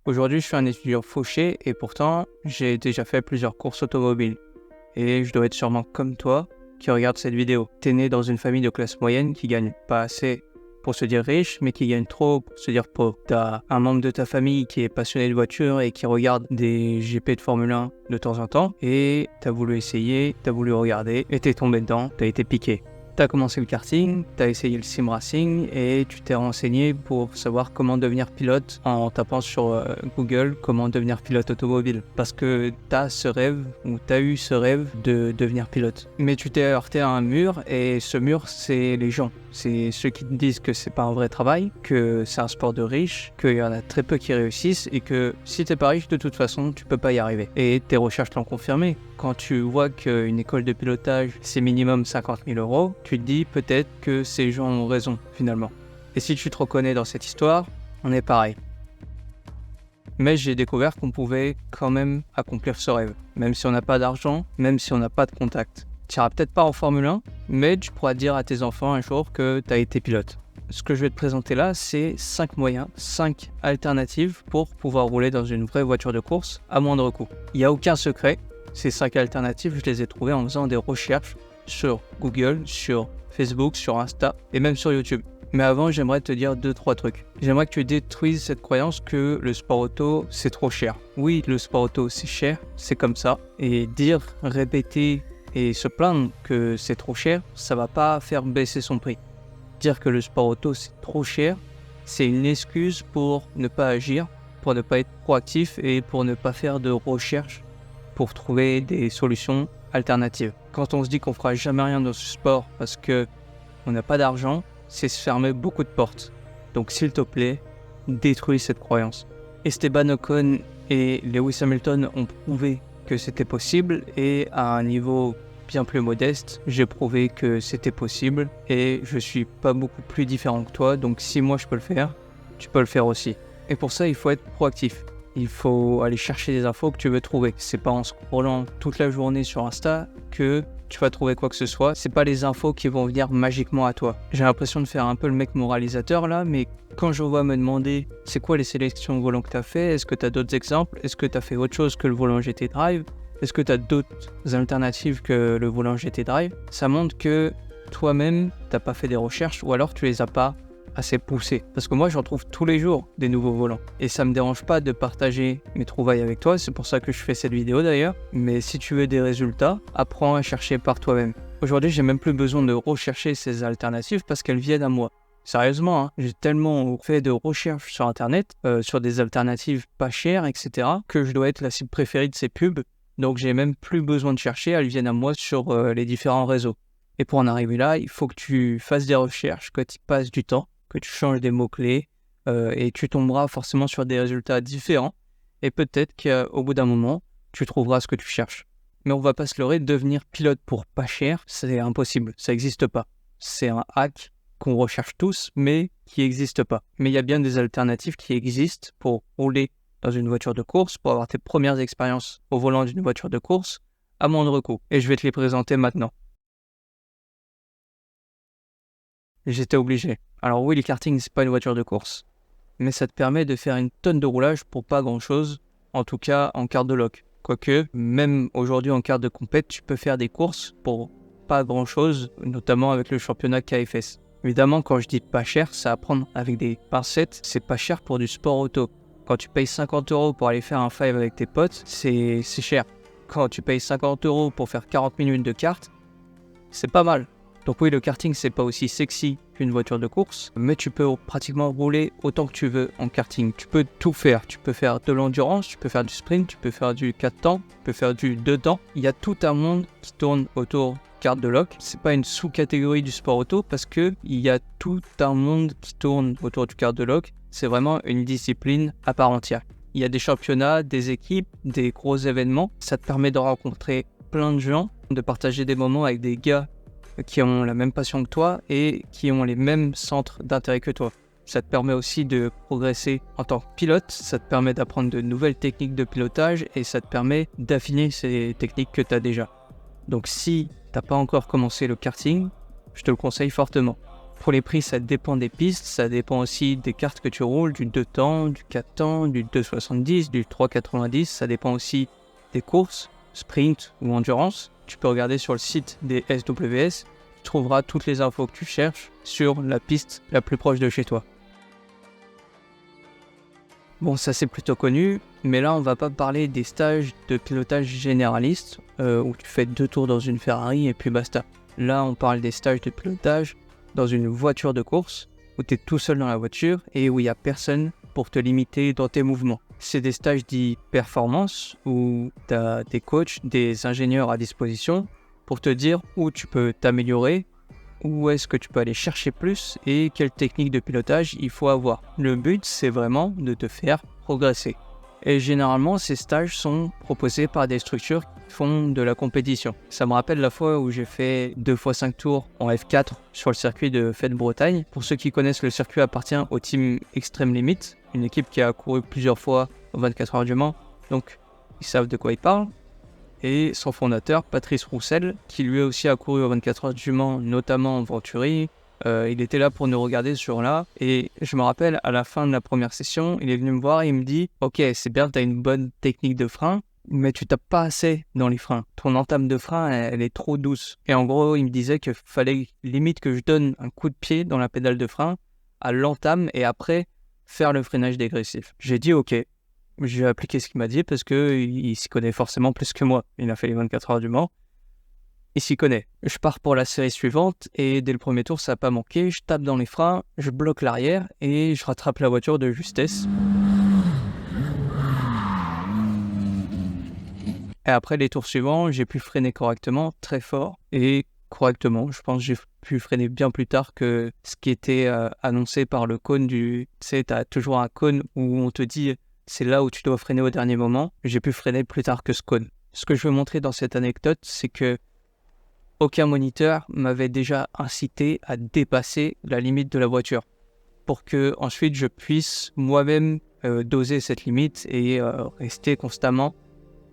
Aujourd'hui, je suis un étudiant fauché et pourtant, j'ai déjà fait plusieurs courses automobiles. Et je dois être sûrement comme toi qui regarde cette vidéo. T'es né dans une famille de classe moyenne qui gagne pas assez pour se dire riche, mais qui gagne trop pour se dire pauvre. T'as un membre de ta famille qui est passionné de voiture et qui regarde des GP de Formule 1 de temps en temps. Et t'as voulu essayer, t'as voulu regarder, et t'es tombé dedans, t'as été piqué. T'as commencé le karting, t'as essayé le sim racing et tu t'es renseigné pour savoir comment devenir pilote en tapant sur Google comment devenir pilote automobile. Parce que t'as ce rêve ou t'as eu ce rêve de devenir pilote. Mais tu t'es heurté à un mur et ce mur, c'est les gens. C'est ceux qui te disent que c'est pas un vrai travail, que c'est un sport de riches, qu'il y en a très peu qui réussissent et que si t'es pas riche, de toute façon, tu peux pas y arriver. Et tes recherches l'ont confirmé. Quand tu vois qu'une école de pilotage, c'est minimum 50 000 €, tu te dis peut-être que ces gens ont raison, finalement. Et si tu te reconnais dans cette histoire, on est pareil. Mais j'ai découvert qu'on pouvait quand même accomplir ce rêve, même si on n'a pas d'argent, même si on n'a pas de contact. Tu n'iras peut-être pas en Formule 1, mais tu pourras dire à tes enfants un jour que tu as été pilote. Ce que je vais te présenter là, c'est 5 moyens, 5 alternatives pour pouvoir rouler dans une vraie voiture de course à moindre coût. Il n'y a aucun secret. Ces 5 alternatives, je les ai trouvées en faisant des recherches sur Google, sur Facebook, sur Insta et même sur YouTube. Mais avant, j'aimerais te dire 2-3 trucs. J'aimerais que tu détruises cette croyance que le sport auto, c'est trop cher. Oui, le sport auto, c'est cher, c'est comme ça. Et dire, répéter et se plaindre que c'est trop cher, ça va pas faire baisser son prix. Dire que le sport auto, c'est trop cher, c'est une excuse pour ne pas agir, pour ne pas être proactif et pour ne pas faire de recherche pour trouver des solutions alternatives. Quand on se dit qu'on fera jamais rien dans ce sport parce que on n'a pas d'argent, c'est se fermer beaucoup de portes. Donc s'il te plaît, détruis cette croyance. Esteban Ocon et Lewis Hamilton ont prouvé que c'était possible et à un niveau bien plus modeste, j'ai prouvé que c'était possible et je suis pas beaucoup plus différent que toi, donc si moi je peux le faire, tu peux le faire aussi. Et pour ça, il faut être proactif. Il faut aller chercher des infos que tu veux trouver. C'est pas en scrollant toute la journée sur Insta que tu vas trouver quoi que ce soit. C'est pas les infos qui vont venir magiquement à toi. J'ai l'impression de faire un peu le mec moralisateur là, mais quand je vois me demander c'est quoi les sélections de volants que tu as fait, est-ce que tu as d'autres exemples, est-ce que tu as fait autre chose que le volant GT Drive, est-ce que tu as d'autres alternatives que le volant GT Drive, ça montre que toi-même t'as pas fait des recherches ou alors tu les as pas assez poussé. Parce que moi, j'en trouve tous les jours des nouveaux volants. Et ça me dérange pas de partager mes trouvailles avec toi. C'est pour ça que je fais cette vidéo d'ailleurs. Mais si tu veux des résultats, apprends à chercher par toi-même. Aujourd'hui, j'ai même plus besoin de rechercher ces alternatives parce qu'elles viennent à moi. Sérieusement, hein, j'ai tellement fait de recherches sur Internet, sur des alternatives pas chères, etc., que je dois être la cible préférée de ces pubs. Donc, j'ai même plus besoin de chercher. Elles viennent à moi sur les différents réseaux. Et pour en arriver là, il faut que tu fasses des recherches, que tu passes du temps, que tu changes des mots-clés et tu tomberas forcément sur des résultats différents et peut-être qu'au bout d'un moment, tu trouveras ce que tu cherches. Mais on va pas se leurrer, devenir pilote pour pas cher, c'est impossible, ça n'existe pas. C'est un hack qu'on recherche tous, mais qui n'existe pas. Mais il y a bien des alternatives qui existent pour rouler dans une voiture de course, pour avoir tes premières expériences au volant d'une voiture de course à moindre coût. Et je vais te les présenter maintenant. J'étais obligé. Alors oui, le karting, c'est pas une voiture de course. Mais ça te permet de faire une tonne de roulage pour pas grand chose, en tout cas en quart de loc. Quoique, même aujourd'hui en quart de compète, tu peux faire des courses pour pas grand chose, notamment avec le championnat KFS. Évidemment, quand je dis pas cher, c'est à prendre avec des pincettes, c'est pas cher pour du sport auto. Quand tu payes 50 € pour aller faire un five avec tes potes, c'est cher. Quand tu payes 50 € pour faire 40 minutes de kart, c'est pas mal. Donc oui, le karting, c'est pas aussi sexy qu'une voiture de course, mais tu peux pratiquement rouler autant que tu veux en karting. Tu peux tout faire. Tu peux faire de l'endurance, tu peux faire du sprint, tu peux faire du 4 temps, tu peux faire du 2 temps. Il y a tout un monde qui tourne autour carte de loc. C'est pas une sous-catégorie du sport auto parce que il y a tout un monde qui tourne autour du carte de loc. C'est vraiment une discipline à part entière. Il y a des championnats, des équipes, des gros événements. Ça te permet de rencontrer plein de gens, de partager des moments avec des gars qui ont la même passion que toi et qui ont les mêmes centres d'intérêt que toi. Ça te permet aussi de progresser en tant que pilote, ça te permet d'apprendre de nouvelles techniques de pilotage et ça te permet d'affiner ces techniques que tu as déjà. Donc si tu n'as pas encore commencé le karting, je te le conseille fortement. Pour les prix, ça dépend des pistes, ça dépend aussi des cartes que tu roules, du 2 temps, du 4 temps, du 2,70, du 3,90. Ça dépend aussi des courses, sprint ou endurance. Tu peux regarder sur le site des SWS, tu trouveras toutes les infos que tu cherches sur la piste la plus proche de chez toi. Bon, ça c'est plutôt connu, mais là on va pas parler des stages de pilotage généraliste où tu fais 2 tours dans une Ferrari et puis basta. Là on parle des stages de pilotage dans une voiture de course où tu es tout seul dans la voiture et où il n'y a personne pour te limiter dans tes mouvements. C'est des stages dits performance où tu as des coachs, des ingénieurs à disposition pour te dire où tu peux t'améliorer, où est-ce que tu peux aller chercher plus et quelle technique de pilotage il faut avoir. Le but, c'est vraiment de te faire progresser. Et généralement, ces stages sont proposés par des structures qui font de la compétition. Ça me rappelle la fois où j'ai fait 2x5 tours en F4 sur le circuit de Fête-Bretagne. Pour ceux qui connaissent, le circuit appartient au team Extreme Limit, une équipe qui a couru plusieurs fois aux 24 heures du Mans. Donc, ils savent de quoi ils parlent. Et son fondateur, Patrice Roussel, qui lui aussi a couru aux 24 heures du Mans, notamment en Venturi. Il était là pour nous regarder ce jour-là. Et je me rappelle, à la fin de la première session, il est venu me voir et il me dit « Ok, c'est bien, tu as une bonne technique de frein, mais tu tapes pas assez dans les freins. Ton entame de frein, elle est trop douce. » Et en gros, il me disait qu'il fallait limite que je donne un coup de pied dans la pédale de frein à l'entame et après faire le freinage dégressif. J'ai dit « Ok ». J'ai appliqué ce qu'il m'a dit parce qu'il s'y connaît forcément plus que moi. Il a fait les 24 heures du Mans. Il s'y connaît. Je pars pour la série suivante et dès le premier tour, ça n'a pas manqué. Je tape dans les freins, je bloque l'arrière et je rattrape la voiture de justesse. Et après les tours suivants, j'ai pu freiner correctement, très fort et correctement. Je pense que j'ai pu freiner bien plus tard que ce qui était annoncé par le cône du... Tu sais, tu as toujours un cône où on te dit... C'est là où tu dois freiner au dernier moment. J'ai pu freiner plus tard que ce cône. Ce que je veux montrer dans cette anecdote, c'est que aucun moniteur m'avait déjà incité à dépasser la limite de la voiture pour que ensuite je puisse moi-même doser cette limite et rester constamment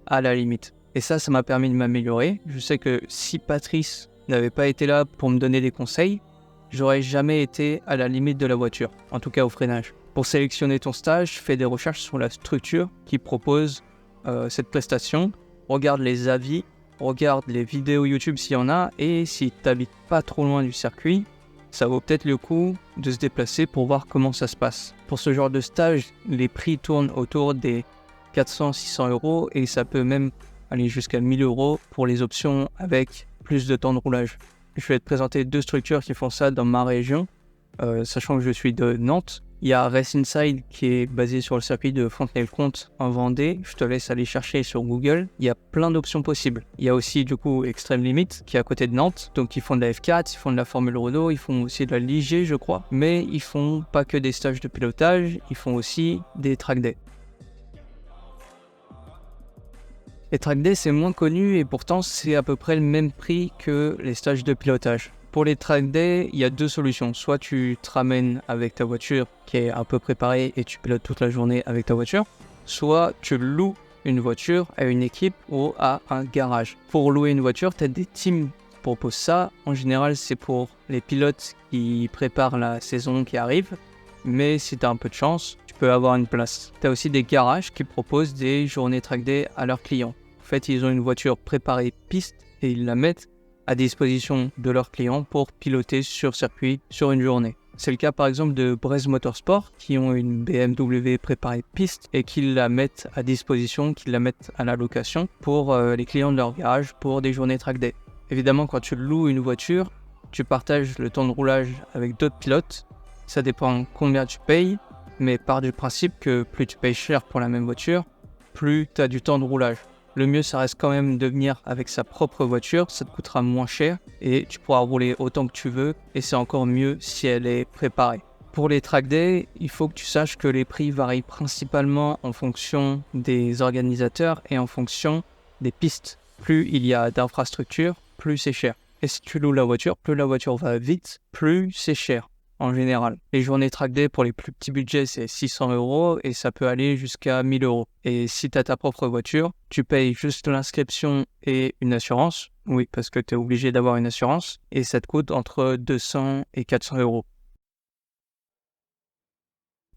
à la limite. Et ça m'a permis de m'améliorer. Je sais que si Patrice n'avait pas été là pour me donner des conseils, j'aurais jamais été à la limite de la voiture, en tout cas au freinage. Pour sélectionner ton stage, fais des recherches sur la structure qui propose cette prestation. Regarde les avis, regarde les vidéos YouTube s'il y en a, et si tu n'habites pas trop loin du circuit, ça vaut peut-être le coup de se déplacer pour voir comment ça se passe. Pour ce genre de stage, les prix tournent autour des 400-600 € et ça peut même aller jusqu'à 1000 € pour les options avec plus de temps de roulage. Je vais te présenter 2 structures qui font ça dans ma région, sachant que je suis de Nantes. Il y a Race Inside qui est basé sur le circuit de Fontenay-le-Comte en Vendée. Je te laisse aller chercher sur Google. Il y a plein d'options possibles. Il y a aussi du coup Extreme Limit qui est à côté de Nantes. Donc ils font de la F4, ils font de la Formule Renault, ils font aussi de la Ligier je crois. Mais ils font pas que des stages de pilotage, ils font aussi des track days. Les track days c'est moins connu et pourtant c'est à peu près le même prix que les stages de pilotage. Pour les track days, il y a 2 solutions. Soit tu te ramènes avec ta voiture qui est un peu préparée et tu pilotes toute la journée avec ta voiture. Soit tu loues une voiture à une équipe ou à un garage. Pour louer une voiture, tu as des teams qui proposent ça. En général, c'est pour les pilotes qui préparent la saison qui arrive. Mais si tu as un peu de chance, tu peux avoir une place. Tu as aussi des garages qui proposent des journées track day à leurs clients. En fait, ils ont une voiture préparée piste et ils la mettent à disposition de leurs clients pour piloter sur circuit sur une journée. C'est le cas par exemple de Brez Motorsport qui ont une BMW préparée piste et qui la mettent à disposition, qui la mettent à la location pour les clients de leur garage pour des journées track day. Évidemment, quand tu loues une voiture, tu partages le temps de roulage avec d'autres pilotes. Ça dépend combien tu payes, mais part du principe que plus tu payes cher pour la même voiture, plus tu as du temps de roulage. Le mieux, ça reste quand même de venir avec sa propre voiture, ça te coûtera moins cher et tu pourras rouler autant que tu veux et c'est encore mieux si elle est préparée. Pour les track days, il faut que tu saches que les prix varient principalement en fonction des organisateurs et en fonction des pistes. Plus il y a d'infrastructures, plus c'est cher. Et si tu loues la voiture, plus la voiture va vite, plus c'est cher. En général. Les journées track day pour les plus petits budgets, c'est 600 € et ça peut aller jusqu'à 1000 €. Et si tu as ta propre voiture, tu payes juste l'inscription et une assurance Oui, parce que tu es obligé d'avoir une assurance et ça te coûte entre 200 et 400 euros.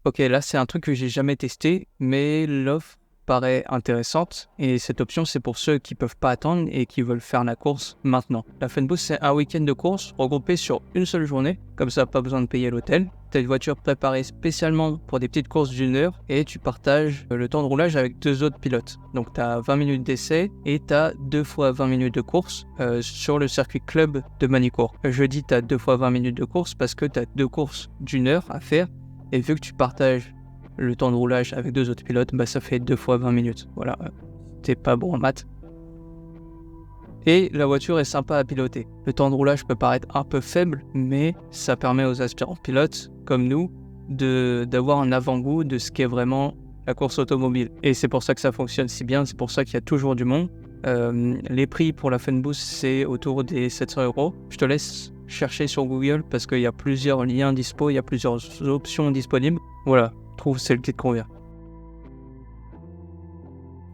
Ok, là c'est un truc que j'ai jamais testé, mais l'offre paraît intéressante et cette option c'est pour ceux qui peuvent pas attendre et qui veulent faire la course maintenant. La Funboost c'est un week-end de course regroupé sur une seule journée, comme ça pas besoin de payer l'hôtel. Tu as une voiture préparée spécialement pour des petites courses d'une heure et tu partages le temps de roulage avec 2 autres pilotes. Donc tu as 20 minutes d'essai et tu as 2 fois 20 minutes de course sur le circuit club de Manicourt. Je dis tu as 2 fois 20 minutes de course parce que tu as 2 courses d'une heure à faire. Et vu que tu partages le temps de roulage avec 2 autres pilotes, bah ça fait 2 fois 20 minutes. Voilà, t'es pas bon en maths. Et la voiture est sympa à piloter. Le temps de roulage peut paraître un peu faible, mais ça permet aux aspirants pilotes, comme nous, d'avoir un avant-goût de ce qu'est vraiment la course automobile. Et c'est pour ça que ça fonctionne si bien, c'est pour ça qu'il y a toujours du monde. Les prix pour la Funboost, c'est autour des 700 euros. Je te laisse chercher sur Google parce qu'il y a plusieurs liens dispo, il y a plusieurs options disponibles. Voilà, trouve celle qui te convient.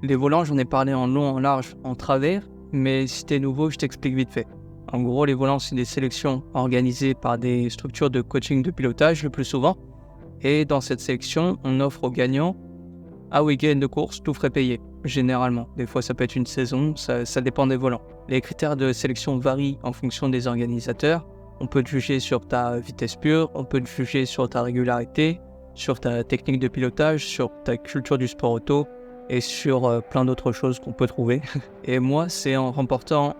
Les volants, j'en ai parlé en long, en large, en travers, mais si t'es nouveau, je t'explique vite fait. En gros, les volants, c'est des sélections organisées par des structures de coaching de pilotage le plus souvent. Et dans cette sélection, on offre aux gagnants un week-end de course, tout frais payé, généralement. Des fois, ça peut être une saison, ça dépend des volants. Les critères de sélection varient en fonction des organisateurs. On peut te juger sur ta vitesse pure, on peut te juger sur ta régularité, sur ta technique de pilotage, sur ta culture du sport auto et sur plein d'autres choses qu'on peut trouver. Et moi, c'est en remportant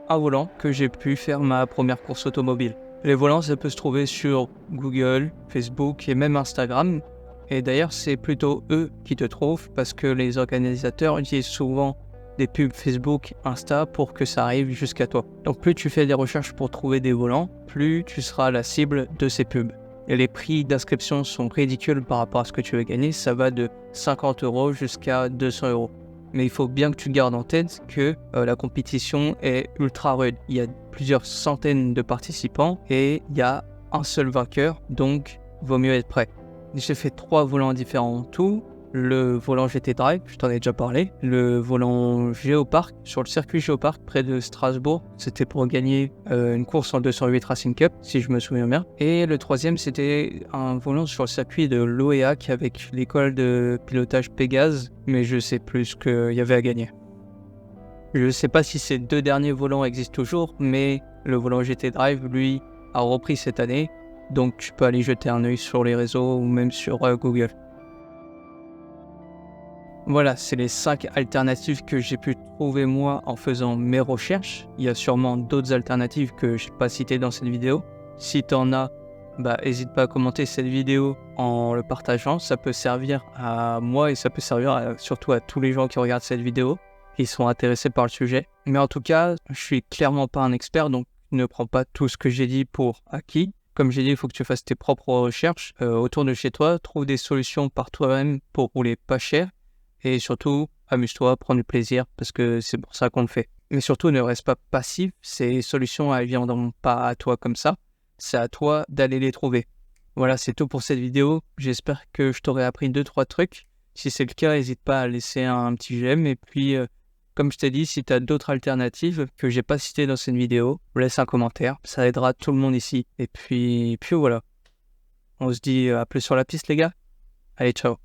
un volant que j'ai pu faire ma première course automobile. Les volants, ça peut se trouver sur Google, Facebook et même Instagram. Et d'ailleurs, c'est plutôt eux qui te trouvent parce que les organisateurs utilisent souvent des pubs Facebook, Insta pour que ça arrive jusqu'à toi. Donc plus tu fais des recherches pour trouver des volants, plus tu seras la cible de ces pubs. Et les prix d'inscription sont ridicules par rapport à ce que tu veux gagner. Ça va de 50 euros jusqu'à 200 euros. Mais il faut bien que tu gardes en tête que la compétition est ultra rude. Il y a plusieurs centaines de participants et il y a un seul vainqueur, donc vaut mieux être prêt. J'ai fait 3 volants différents en tout. Le volant GT Drive, je t'en ai déjà parlé. Le volant Géopark, sur le circuit Géopark près de Strasbourg. C'était pour gagner une course en 208 Racing Cup, si je me souviens bien. Et le troisième, c'était un volant sur le circuit de l'OEAC avec l'école de pilotage Pégase. Mais je sais plus ce qu'il y avait à gagner. Je ne sais pas si ces 2 derniers volants existent toujours, mais le volant GT Drive, lui, a repris cette année. Donc tu peux aller jeter un œil sur les réseaux ou même sur Google. Voilà, c'est les 5 alternatives que j'ai pu trouver moi en faisant mes recherches. Il y a sûrement d'autres alternatives que je n'ai pas citées dans cette vidéo. Si tu en as, n'hésite pas à commenter cette vidéo en le partageant. Ça peut servir à moi et ça peut servir surtout à tous les gens qui regardent cette vidéo, qui sont intéressés par le sujet. Mais en tout cas, je suis clairement pas un expert, donc ne prends pas tout ce que j'ai dit pour acquis. Comme j'ai dit, il faut que tu fasses tes propres recherches autour de chez toi. Trouve des solutions par toi-même pour rouler pas cher. Et surtout, amuse-toi, prends du plaisir, parce que c'est pour ça qu'on le fait. Mais surtout, ne reste pas passif. Ces solutions, elles ne viendront pas à toi comme ça. C'est à toi d'aller les trouver. Voilà, c'est tout pour cette vidéo. J'espère que je t'aurai appris 2-3 trucs. Si c'est le cas, n'hésite pas à laisser un petit j'aime. Et puis, comme je t'ai dit, si tu as d'autres alternatives que j'ai pas citées dans cette vidéo, laisse un commentaire. Ça aidera tout le monde ici. Et puis voilà. On se dit à plus sur la piste, les gars. Allez, ciao.